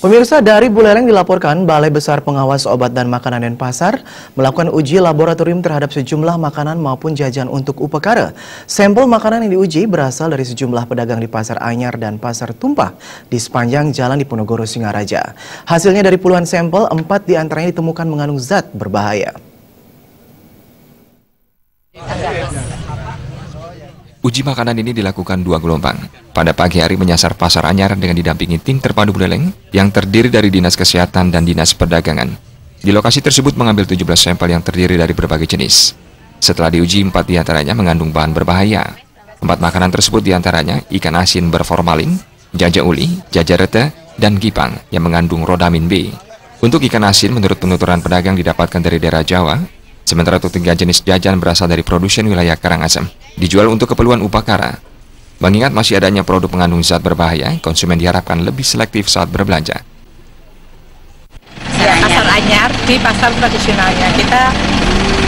Pemirsa, dari Buleleng dilaporkan Balai Besar Pengawas Obat dan Makanan dan Pasar melakukan uji laboratorium terhadap sejumlah makanan maupun jajan untuk upekara. Sampel makanan yang diuji berasal dari sejumlah pedagang di Pasar Anyar dan Pasar Tumpah di sepanjang jalan Diponegoro Singaraja. Hasilnya dari puluhan sampel, 4 diantaranya ditemukan mengandung zat berbahaya. Uji makanan ini dilakukan 2 gelombang. Pada pagi hari menyasar Pasar Anyar dengan didampingi tim terpadu Buleleng yang terdiri dari Dinas Kesehatan dan Dinas Perdagangan. Di lokasi tersebut mengambil 17 sampel yang terdiri dari berbagai jenis. Setelah diuji, 4 diantaranya mengandung bahan berbahaya. 4 makanan tersebut diantaranya ikan asin berformalin, jaja uli, jaja rete, dan gipang yang mengandung rodamin B. Untuk ikan asin, menurut penuturan pedagang didapatkan dari daerah Jawa, sementara untuk 3 jenis jajan berasal dari produsen wilayah Karangasem, dijual untuk keperluan upakara. Mengingat masih adanya produk mengandung zat berbahaya, konsumen diharapkan lebih selektif saat berbelanja. Pasar Anyar, di pasar tradisionalnya kita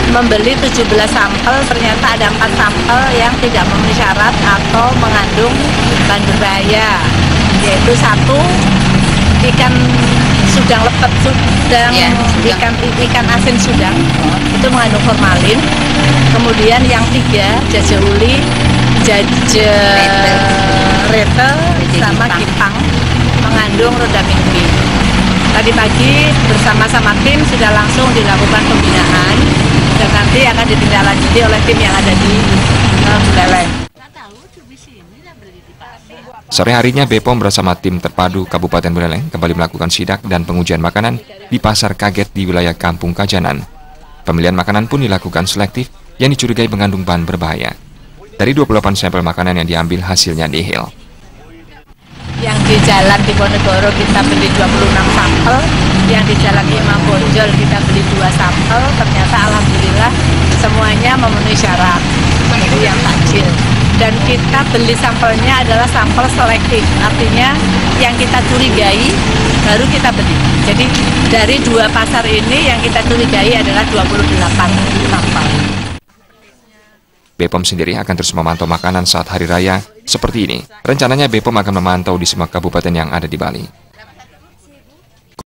membeli 17 sampel, ternyata ada 4 sampel yang tidak memenuhi syarat atau mengandung bahan berbahaya, yaitu 1 ikan sudang lepet ikan asin sudang itu mengandung formalin. Kemudian yang 3 jaja uli, jaja rete sama gipang mengandung rodamin B. Tadi pagi bersama-sama tim sudah langsung dilakukan pembinaan dan nanti akan ditindaklanjuti oleh tim yang ada di Buleleng. Sore harinya BPOM bersama tim terpadu Kabupaten Buleleng kembali melakukan sidak dan pengujian makanan di Pasar Kaget di wilayah Kampung Kajanan. Pemilihan makanan pun dilakukan selektif yang dicurigai mengandung bahan berbahaya. Dari 28 sampel makanan yang diambil hasilnya nihil. Yang di Jalan Diponegoro kita beli 26 sampel, yang di Jalan Imam Bonjol kita beli 2 sampel, ternyata alhamdulillah semuanya memenuhi syarat. Itu yang takjil. Dan kita beli sampelnya adalah sampel selektif, artinya yang kita curigai baru kita beli. Jadi dari 2 pasar ini yang kita curigai adalah 28 sampel. BPOM sendiri akan terus memantau makanan saat hari raya seperti ini. Rencananya BPOM akan memantau di semua kabupaten yang ada di Bali.